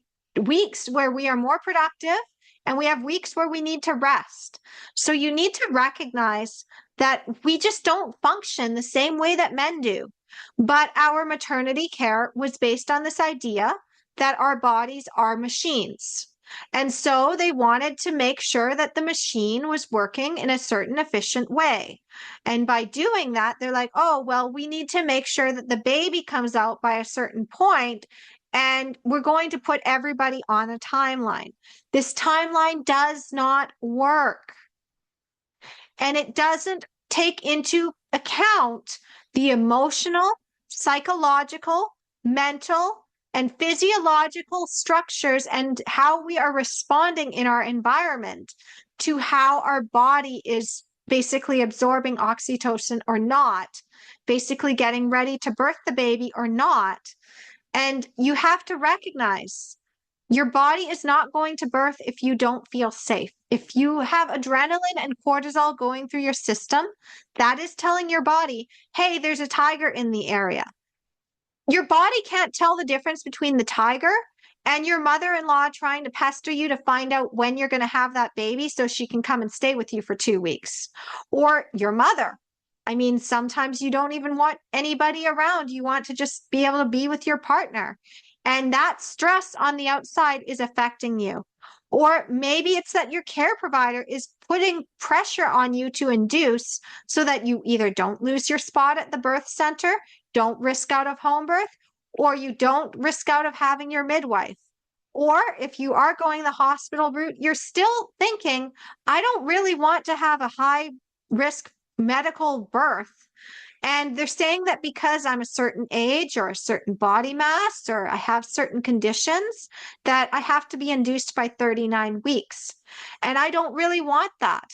weeks where we are more productive and we have weeks where we need to rest. So you need to recognize that we just don't function the same way that men do. But our maternity care was based on this idea that our bodies are machines. And so they wanted to make sure that the machine was working in a certain efficient way. And by doing that, they're like, oh, well, we need to make sure that the baby comes out by a certain point, and we're going to put everybody on a timeline. This timeline does not work. And it doesn't take into account the emotional, psychological, mental, and physiological structures and how we are responding in our environment to how our body is basically absorbing oxytocin or not, basically getting ready to birth the baby or not. And you have to recognize your body is not going to birth if you don't feel safe. If you have adrenaline and cortisol going through your system, that is telling your body, hey, there's a tiger in the area. Your body can't tell the difference between the tiger and your mother-in-law trying to pester you to find out when you're going to have that baby so she can come and stay with you for 2 weeks. Or your mother. I mean, sometimes you don't even want anybody around. You want to just be able to be with your partner. And that stress on the outside is affecting you. Or maybe it's that your care provider is putting pressure on you to induce so that you either don't lose your spot at the birth center, don't risk out of home birth, or you don't risk out of having your midwife. Or if you are going the hospital route, you're still thinking, I don't really want to have a high risk medical birth. And they're saying that because I'm a certain age or a certain body mass or I have certain conditions that I have to be induced by 39 weeks. And I don't really want that.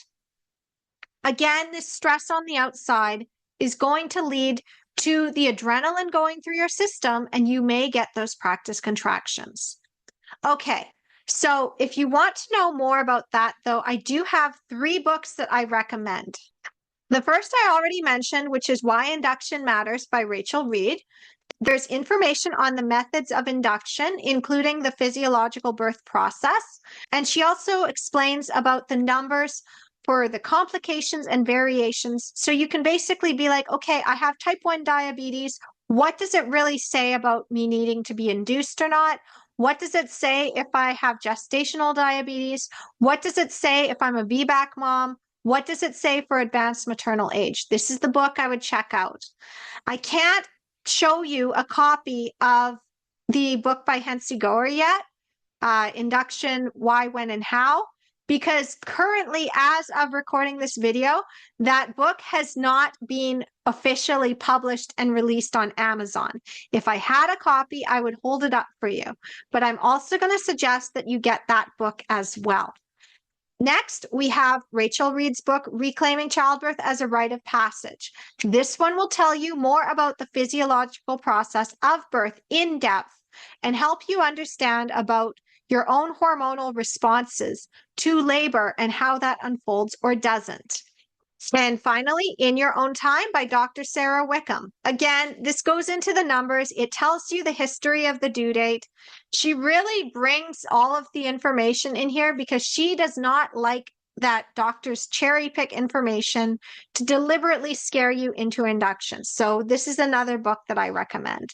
Again, this stress on the outside is going to lead to the adrenaline going through your system, and you may get those practice contractions. Okay, so if you want to know more about that, though, I do have 3 books that I recommend. The first I already mentioned, which is Why Induction Matters by Rachel Reed. There's information on the methods of induction, including the physiological birth process. And she also explains about the numbers for the complications and variations. So you can basically be like, okay, I have type 1 diabetes. What does it really say about me needing to be induced or not? What does it say if I have gestational diabetes? What does it say if I'm a VBAC mom? What does it say for advanced maternal age? This is the book I would check out. I can't show you a copy of the book by Hensi Goer yet, Induction, Why, When, and How, because currently, as of recording this video, that book has not been officially published and released on Amazon. If I had a copy, I would hold it up for you, but I'm also going to suggest that you get that book as well. Next, we have Rachel Reed's book, Reclaiming Childbirth as a Rite of Passage. This one will tell you more about the physiological process of birth in depth and help you understand about your own hormonal responses to labor and how that unfolds or doesn't. And finally, In Your Own Time by Dr. Sarah Wickham. Again, this goes into the numbers. It tells you the history of the due date. She really brings all of the information in here because she does not like that doctors cherry pick information to deliberately scare you into induction. So this is another book that I recommend.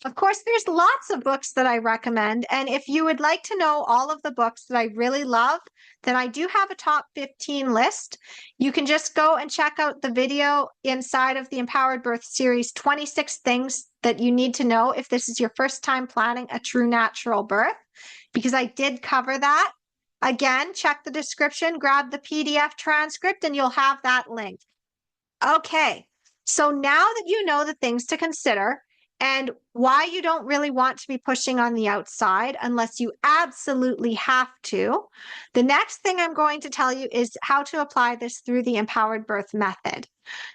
Of course, there's lots of books that I recommend. And if you would like to know all of the books that I really love, then I do have a top 15 list. You can just go and check out the video inside of the Empowered Birth series, 26 things that you need to know if this is your first time planning a true natural birth, because I did cover that. Again, check the description, grab the PDF transcript, and you'll have that link. Okay, so now that you know the things to consider and why you don't really want to be pushing on the outside unless you absolutely have to, the next thing I'm going to tell you is how to apply this through the Empowered Birth method.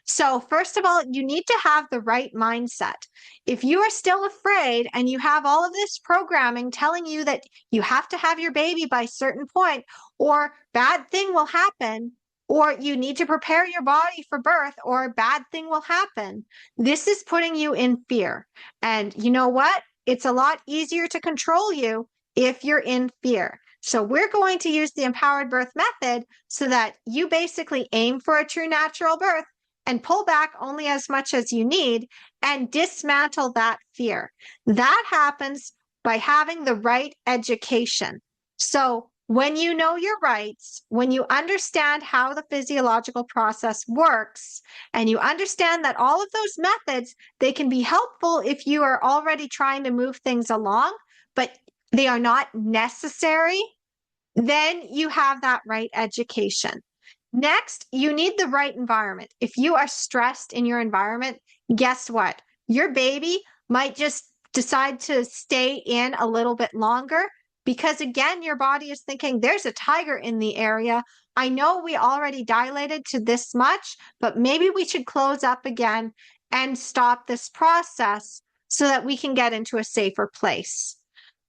So first of all, you need to have the right mindset. If you are still afraid and you have all of this programming telling you that you have to have your baby by a certain point, or bad thing will happen, or you need to prepare your body for birth, or a bad thing will happen, this is putting you in fear. And you know what? It's a lot easier to control you if you're in fear. So we're going to use the Empowered Birth method so that you basically aim for a true natural birth and pull back only as much as you need and dismantle that fear. That happens by having the right education. So when you know your rights, when you understand how the physiological process works, and you understand that all of those methods, they can be helpful if you are already trying to move things along, but they are not necessary, then you have that right education. Next, you need the right environment. If you are stressed in your environment, guess what? Your baby might just decide to stay in a little bit longer because, again, your body is thinking, there's a tiger in the area. I know we already dilated to this much, but maybe we should close up again and stop this process so that we can get into a safer place.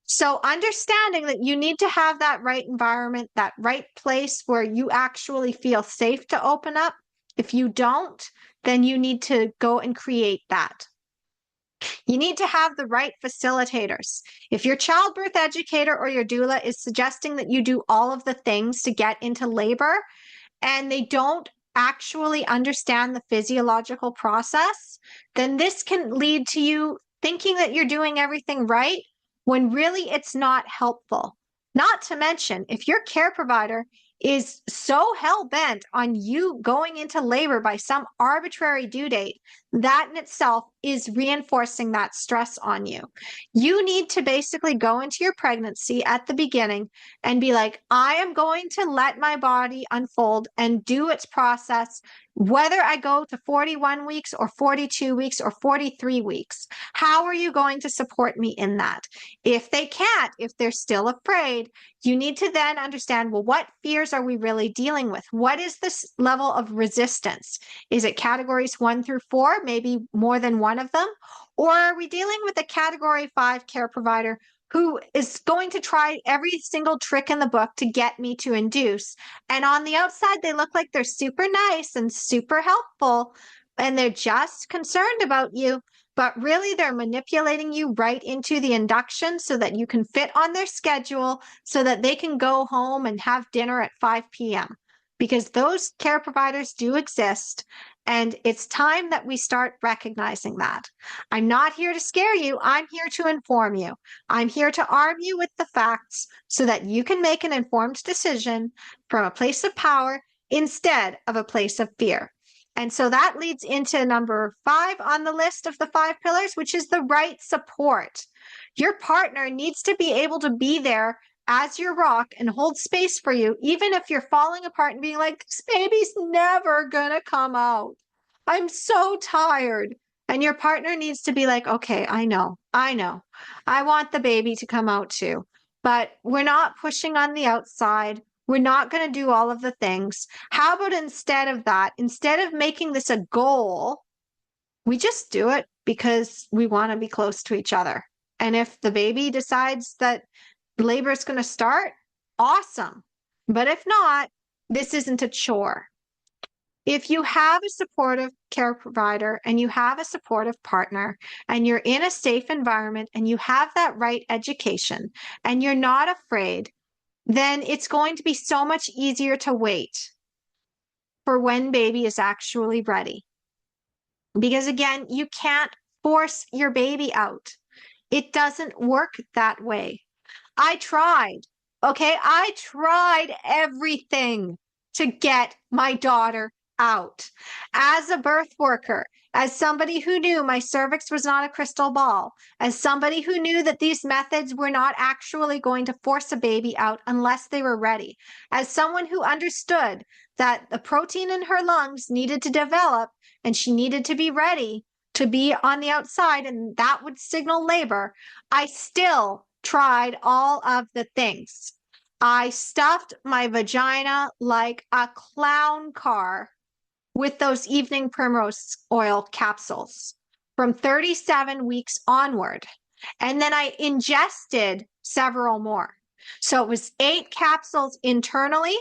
So understanding that you need to have that right environment, that right place where you actually feel safe to open up. If you don't, then you need to go and create that. You need to have the right facilitators. If your childbirth educator or your doula is suggesting that you do all of the things to get into labor and they don't actually understand the physiological process, then this can lead to you thinking that you're doing everything right when really it's not helpful. Not to mention, if your care provider is so hell-bent on you going into labor by some arbitrary due date, that in itself is reinforcing that stress on you. You need to basically go into your pregnancy at the beginning and be like, I am going to let my body unfold and do its process, whether I go to 41 weeks or 42 weeks or 43 weeks. How are you going to support me in that? If they can't, if they're still afraid, you need to then understand, well, what fears are we really dealing with? What is this level of resistance? Is it categories 1 through 4, maybe more than one of them? Or are we dealing with a category 5 care provider who is going to try every single trick in the book to get me to induce? And on the outside, they look like they're super nice and super helpful, and they're just concerned about you. But really, they're manipulating you right into the induction so that you can fit on their schedule so that they can go home and have dinner at 5 p.m. Because those care providers do exist. And it's time that we start recognizing that. I'm not here to scare you. I'm here to inform you. I'm here to arm you with the facts so that you can make an informed decision from a place of power instead of a place of fear. And so that leads into number 5 on the list of the 5 pillars, which is the right support. Your partner needs to be able to be there as your rock and hold space for you, even if you're falling apart and being like, this baby's never gonna come out. I'm so tired. And your partner needs to be like, okay, I know. I want the baby to come out too, but we're not pushing on the outside. We're not going to do all of the things. How about instead of that, instead of making this a goal, we just do it because we want to be close to each other. And if the baby decides that labor is going to start, awesome. But if not, this isn't a chore. If you have a supportive care provider and you have a supportive partner and you're in a safe environment and you have that right education and you're not afraid, then it's going to be so much easier to wait for when baby is actually ready. Because again, you can't force your baby out. It doesn't work that way. I tried. Okay. I tried everything to get my daughter out. As a birth worker, as somebody who knew my cervix was not a crystal ball, as somebody who knew that these methods were not actually going to force a baby out unless they were ready, as someone who understood that the protein in her lungs needed to develop and she needed to be ready to be on the outside, and that would signal labor, I still tried all of the things. I stuffed my vagina like a clown car with those evening primrose oil capsules from 37 weeks onward. And then I ingested several more. So it was 8 capsules internally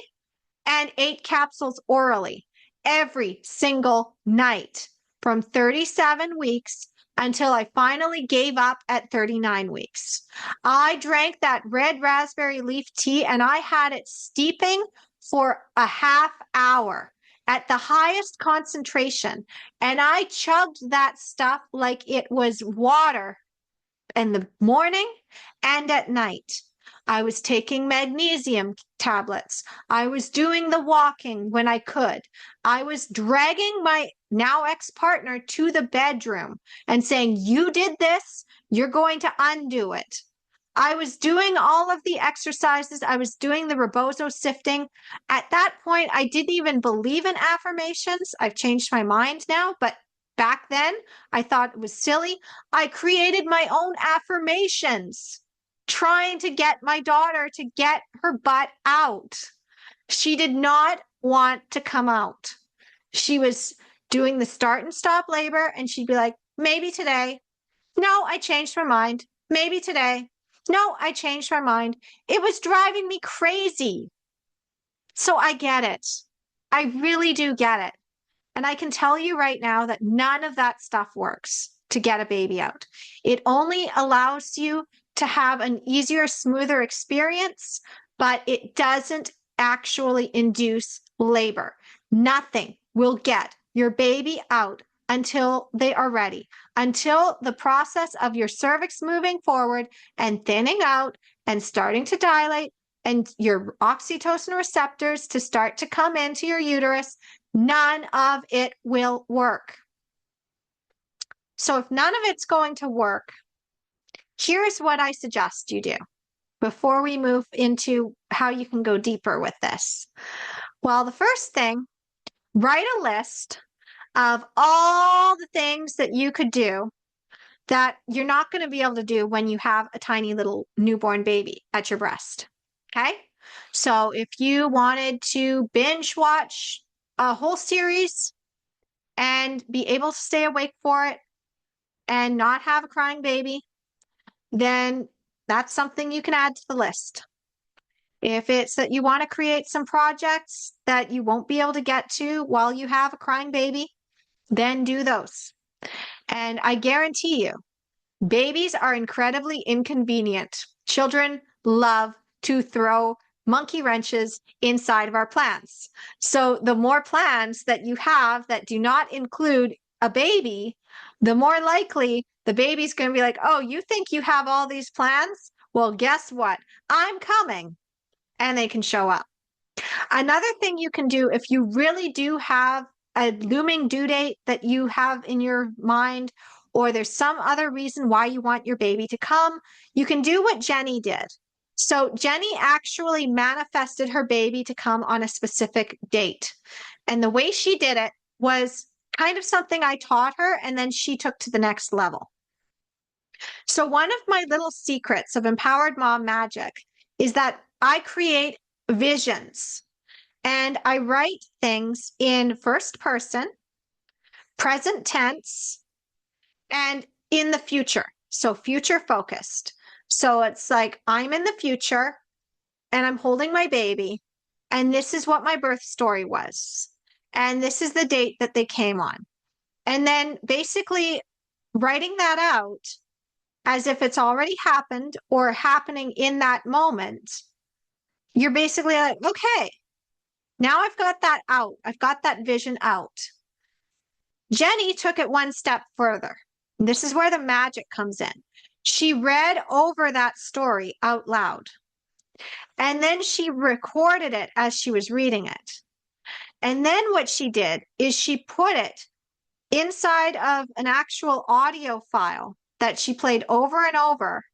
and 8 capsules orally every single night from 37 weeks until I finally gave up at 39 weeks. I drank that red raspberry leaf tea and I had it steeping for a half hour at the highest concentration. And I chugged that stuff like it was water in the morning and at night. I was taking magnesium tablets. I was doing the walking when I could. I was dragging my now ex-partner to the bedroom and saying, you did this, you're going to undo it. I was doing all of the exercises. I was doing the rebozo sifting. At that point, I didn't even believe in affirmations. I've changed my mind now, but back then I thought it was silly. I created my own affirmations, trying to get my daughter to get her butt out. She did not want to come out. She was doing the start and stop labor, and she'd be like, maybe today. No, I changed my mind. Maybe today. No, I changed my mind. It was driving me crazy. So I get it. I really do get it. And I can tell you right now that none of that stuff works to get a baby out. It only allows you to have an easier, smoother experience, but it doesn't actually induce labor. Nothing will get your baby out until they are ready, until the process of your cervix moving forward and thinning out and starting to dilate and your oxytocin receptors to start to come into your uterus. None of it will work. So if none of it's going to work, here's what I suggest you do before we move into how you can go deeper with this. Well, the first thing, write a list of all the things that you could do that you're not going to be able to do when you have a tiny little newborn baby at your breast. Okay? So if you wanted to binge watch a whole series and be able to stay awake for it and not have a crying baby, then that's something you can add to the list. If it's that you want to create some projects that you won't be able to get to while you have a crying baby, then do those. And I guarantee you, babies are incredibly inconvenient. Children love to throw monkey wrenches inside of our plans. So the more plans that you have that do not include a baby, the more likely the baby's going to be like, oh, you think you have all these plans? Well, guess what? I'm coming. And they can show up. Another thing you can do if you really do have a looming due date that you have in your mind, or there's some other reason why you want your baby to come, you can do what Jenny did. So Jenny actually manifested her baby to come on a specific date. And the way she did it was kind of something I taught her, and then she took to the next level. So one of my little secrets of Empowered Mom Magic is that I create visions and I write things in first person, present tense, and in the future. So future focused. So it's like I'm in the future and I'm holding my baby, and this is what my birth story was. And this is the date that they came on. And then basically writing that out as if it's already happened or happening in that moment you're basically like, okay, now I've got that out. I've got that vision out. Jenny took it one step further. This is where the magic comes in. She read over that story out loud. And then she recorded it as she was reading it. And then what she did is she put it inside of an actual audio file that she played over and over,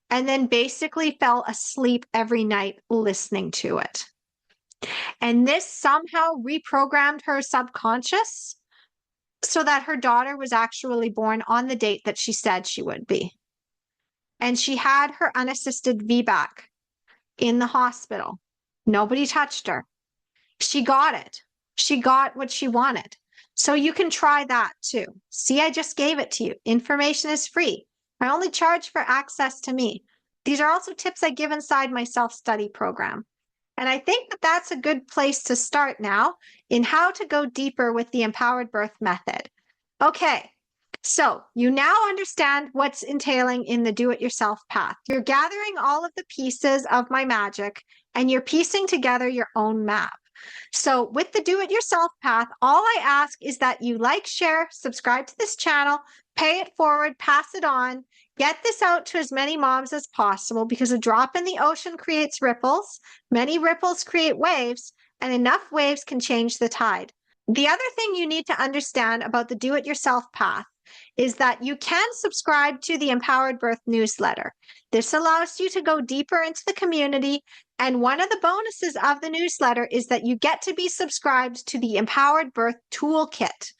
and then basically fell asleep every night listening to it. And this somehow reprogrammed her subconscious so that her daughter was actually born on the date that she said she would be. And she had her unassisted VBAC in the hospital. Nobody touched her. She got it. She got what she wanted. So you can try that too. See, I just gave it to you. Information is free. I only charge for access to me. These are also tips I give inside my self-study program. And I think that that's a good place to start now in how to go deeper with the empowered birth method. Okay, so you now understand what's entailing in the do-it-yourself path. You're gathering all of the pieces of my magic and you're piecing together your own map. So with the do-it-yourself path, all I ask is that you like, share, subscribe to this channel, pay it forward, pass it on, get this out to as many moms as possible, because a drop in the ocean creates ripples, many ripples create waves, and enough waves can change the tide. The other thing you need to understand about the do-it-yourself path is that you can subscribe to the Empowered Birth newsletter. This allows you to go deeper into the community, and one of the bonuses of the newsletter is that you get to be subscribed to the Empowered Birth Toolkit.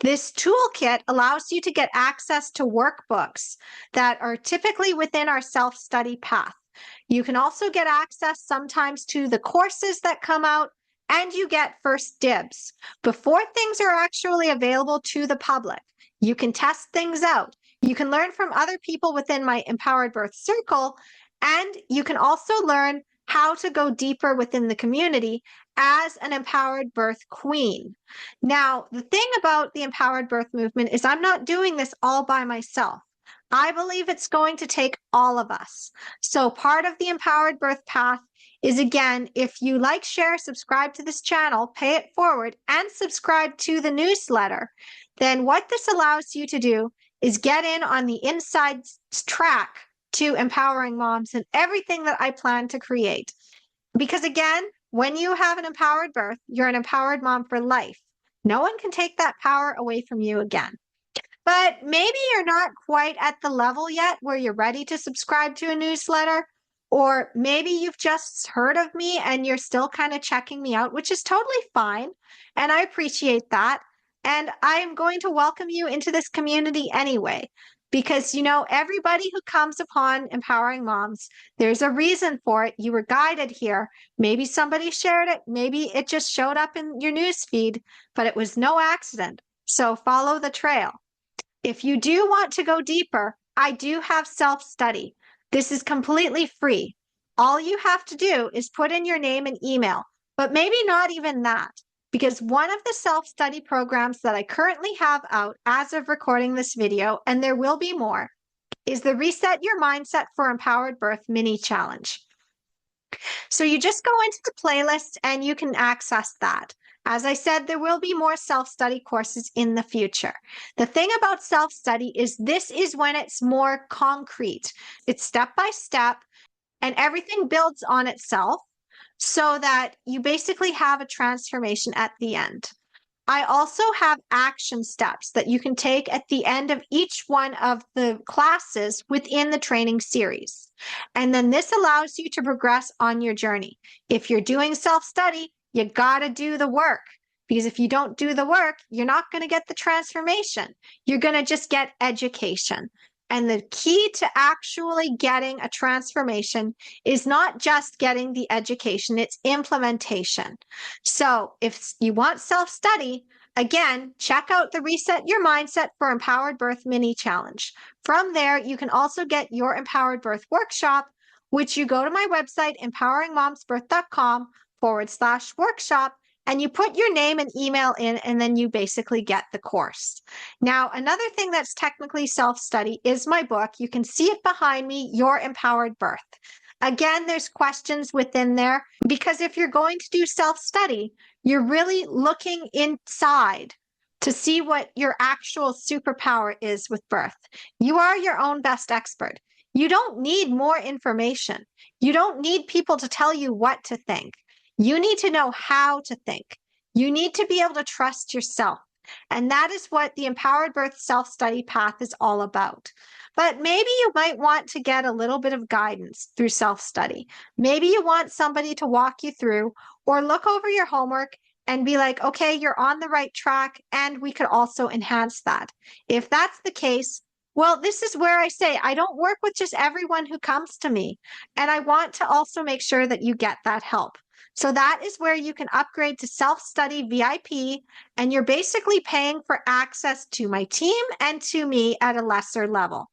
This toolkit allows you to get access to workbooks that are typically within our self-study path. You can also get access sometimes to the courses that come out, and you get first dibs before things are actually available to the public. You can test things out. You can learn from other people within my Empowered Birth Circle, and you can also learn how to go deeper within the community as an empowered birth queen. Now, the thing about the empowered birth movement is I'm not doing this all by myself. I believe it's going to take all of us. So part of the empowered birth path is, again, if you like, share, subscribe to this channel, pay it forward, and subscribe to the newsletter, then what this allows you to do is get in on the inside track to empowering moms and everything that I plan to create. Because again, when you have an empowered birth, you're an empowered mom for life. No one can take that power away from you again. But maybe you're not quite at the level yet where you're ready to subscribe to a newsletter, or maybe you've just heard of me and you're still kind of checking me out, which is totally fine. And I appreciate that. And I am going to welcome you into this community anyway, because, you know, everybody who comes upon Empowering Moms, there's a reason for it. You were guided here. Maybe somebody shared it. Maybe it just showed up in your news feed, but it was no accident. So follow the trail. If you do want to go deeper, I do have self-study. This is completely free. All you have to do is put in your name and email, but maybe not even that, because one of the self-study programs that I currently have out as of recording this video, and there will be more, is the Reset Your Mindset for Empowered Birth mini challenge. So you just go into the playlist and you can access that. As I said, there will be more self-study courses in the future. The thing about self-study is this is when it's more concrete. It's step by step, and everything builds on itself so that you basically have a transformation at the end. I also have action steps that you can take at the end of each one of the classes within the training series. And then this allows you to progress on your journey. If you're doing self-study, you got to do the work, because if you don't do the work, you're not going to get the transformation. You're going to just get education. And the key to actually getting a transformation is not just getting the education, it's implementation. So if you want self-study, again, check out the Reset Your Mindset for Empowered Birth mini challenge. From there, you can also get your Empowered Birth workshop, which you go to my website, empoweringmomsbirth.com/workshop, and you put your name and email in, and then you basically get the course. Now, another thing that's technically self-study is my book. You can see it behind me, Your Empowered Birth. Again, there's questions within there because if you're going to do self-study, you're really looking inside to see what your actual superpower is with birth. You are your own best expert. You don't need more information. You don't need people to tell you what to think. You need to know how to think. You need to be able to trust yourself. And that is what the Empowered Birth Self-Study Path is all about. But maybe you might want to get a little bit of guidance through self-study. Maybe you want somebody to walk you through or look over your homework and be like, okay, you're on the right track, and we could also enhance that. If that's the case, well, this is where I say I don't work with just everyone who comes to me, and I want to also make sure that you get that help. So that is where you can upgrade to self-study VIP, and you're basically paying for access to my team and to me at a lesser level.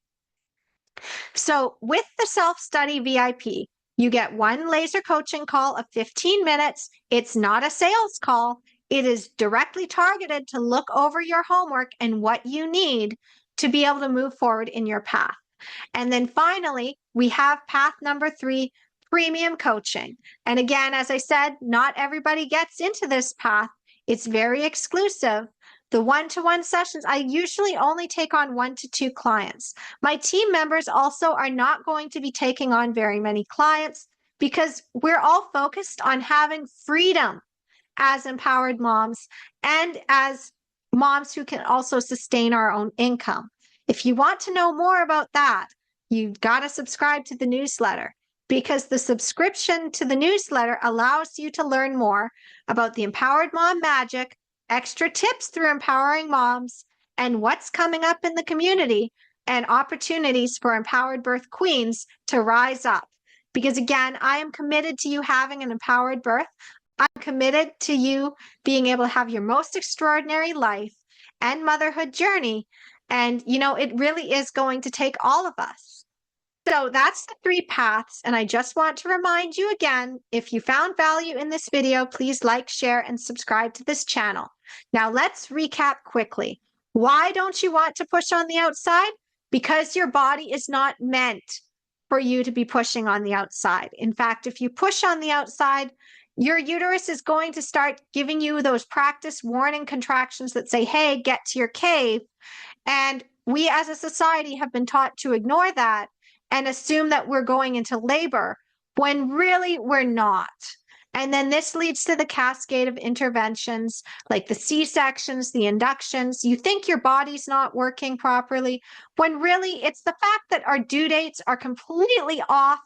So with the self-study VIP, you get one laser coaching call of 15 minutes. It's not a sales call. It is directly targeted to look over your homework and what you need to be able to move forward in your path. And then finally, we have path number 3, premium coaching. And again, as I said, not everybody gets into this path. It's very exclusive. The one-to-one sessions, I usually only take on 1 to 2 clients. My team members also are not going to be taking on very many clients because we're all focused on having freedom as empowered moms and as moms who can also sustain our own income. If you want to know more about that, you've got to subscribe to the newsletter, because the subscription to the newsletter allows you to learn more about the Empowered Mom Magic, extra tips through empowering moms, and what's coming up in the community, and opportunities for empowered birth queens to rise up. Because again, I am committed to you having an empowered birth. I'm committed to you being able to have your most extraordinary life and motherhood journey. And, you know, it really is going to take all of us. So that's the 3 paths. And I just want to remind you again, if you found value in this video, please like, share, and subscribe to this channel. Now let's recap quickly. Why don't you want to push on the outside? Because your body is not meant for you to be pushing on the outside. In fact, if you push on the outside, your uterus is going to start giving you those practice warning contractions that say, hey, get to your cave. And we as a society have been taught to ignore that and assume that we're going into labor when really we're not. And then this leads to the cascade of interventions like the C-sections, the inductions. You think your body's not working properly when really it's the fact that our due dates are completely off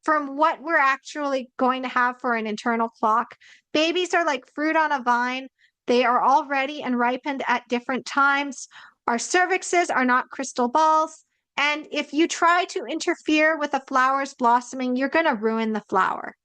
from what we're actually going to have for an internal clock. Babies are like fruit on a vine. They are all ready and ripened at different times. Our cervixes are not crystal balls. And if you try to interfere with a flower's blossoming, you're going to ruin the flower.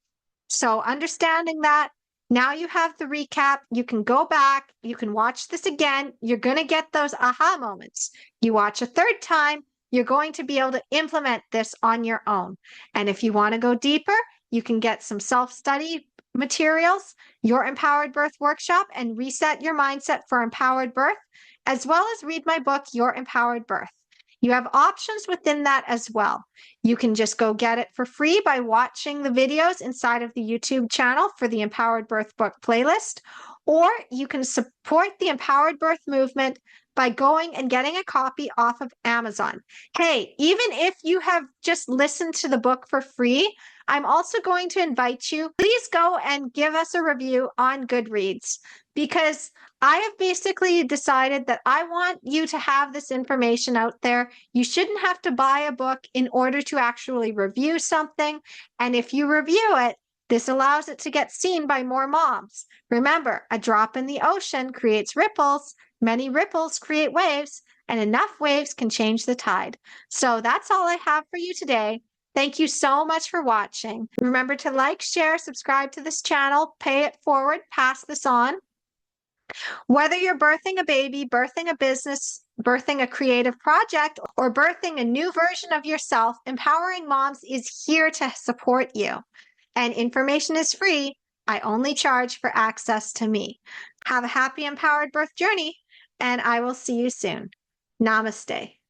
So understanding that, now you have the recap. You can go back. You can watch this again. You're going to get those aha moments. You watch a 3rd time, you're going to be able to implement this on your own. And if you want to go deeper, you can get some self-study materials, your Empowered Birth Workshop, and Reset Your Mindset for Empowered Birth, as well as read my book, Your Empowered Birth. You have options within that as well. You can just go get it for free by watching the videos inside of the YouTube channel for the Empowered Birth Book playlist, or you can support the Empowered Birth movement by going and getting a copy off of Amazon. Hey, even if you have just listened to the book for free, I'm also going to invite you, please go and give us a review on Goodreads, because I have basically decided that I want you to have this information out there. You shouldn't have to buy a book in order to actually review something. And if you review it, this allows it to get seen by more moms. Remember, a drop in the ocean creates ripples. Many ripples create waves, and enough waves can change the tide. So that's all I have for you today. Thank you so much for watching. Remember to like, share, subscribe to this channel, pay it forward, pass this on. Whether you're birthing a baby, birthing a business, birthing a creative project, or birthing a new version of yourself, Empowering Moms is here to support you. And information is free. I only charge for access to me. Have a happy, empowered birth journey, and I will see you soon. Namaste.